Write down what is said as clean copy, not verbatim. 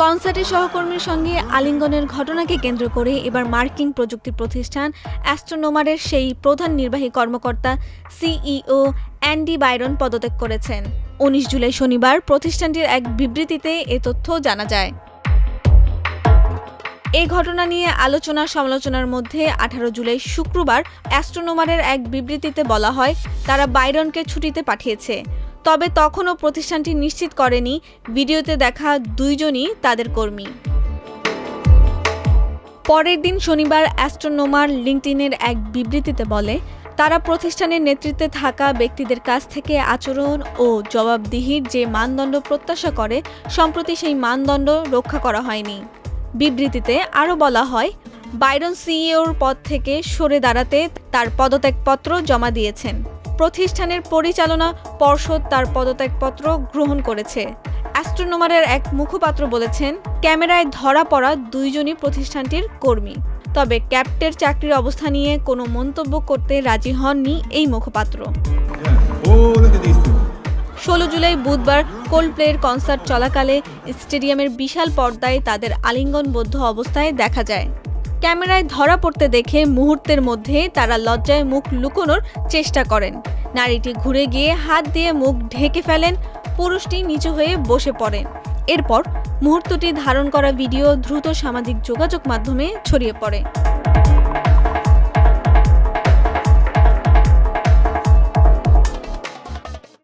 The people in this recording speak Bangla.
কনসার্টে সহকর্মীর সঙ্গে আলিঙ্গনের ঘটনাকে কেন্দ্র করে এবার মার্কিন প্রযুক্তি প্রতিষ্ঠান অ্যাস্ট্রোনোমারের সেই প্রধান নির্বাহী কর্মকর্তা সিইও অ্যান্ডি বাইরন পদত্যাগ করেছেন। ১৯ জুলাই শনিবার প্রতিষ্ঠানটির এক বিবৃতিতে এ তথ্য জানা যায়। এই ঘটনা নিয়ে আলোচনা সমালোচনার মধ্যে ১৮ জুলাই শুক্রবার অ্যাস্ট্রোনোমারের এক বিবৃতিতে বলা হয়, তারা বাইরনকে ছুটিতে পাঠিয়েছে। তবে তখনও প্রতিষ্ঠানটি নিশ্চিত করেনি ভিডিওতে দেখা দুইজনই তাদের কর্মী। পরের দিন শনিবার অ্যাস্ট্রোনোমার লিঙ্কডইনের এক বিবৃতিতে বলে, তারা প্রতিষ্ঠানের নেতৃত্বে থাকা ব্যক্তিদের কাছ থেকে আচরণ ও জবাবদিহির যে মানদণ্ড প্রত্যাশা করে, সম্প্রতি সেই মানদণ্ড রক্ষা করা হয়নি। বিবৃতিতে আরও বলা হয়, বাইরন সিইওর পদ থেকে সরে দাঁড়াতে তার পদত্যাগপত্র জমা দিয়েছেন। প্রতিষ্ঠানের পরিচালনা পর্ষদ তার পদত্যাগপত্র গ্রহণ করেছে। অ্যাস্ট্রোনোমারের এক মুখপাত্র বলেছেন, ক্যামেরায় ধরা পড়া দুইজনই প্রতিষ্ঠানটির কর্মী। তবে ক্যাপ্টের চাকরির অবস্থা নিয়ে কোনো মন্তব্য করতে রাজি হননি এই মুখপাত্র। ১৬ জুলাই বুধবার কোল্ডপ্লের কনসার্ট চলাকালে স্টেডিয়ামের বিশাল পর্দায় তাদের আলিঙ্গনবদ্ধ অবস্থায় দেখা যায়। ক্যামেরায় ধরা পড়তে দেখে মুহূর্তের মধ্যে তারা লজ্জায় মুখ লুকোনোর চেষ্টা করেন। নারীটি ঘুরে গিয়ে হাত দিয়ে মুখ ঢেকে ফেলেন, পুরুষটি নিচু হয়ে বসে পড়েন। এরপর মুহূর্তটি ধারণ করা ভিডিও দ্রুত সামাজিক যোগাযোগ মাধ্যমে ছড়িয়ে পড়ে।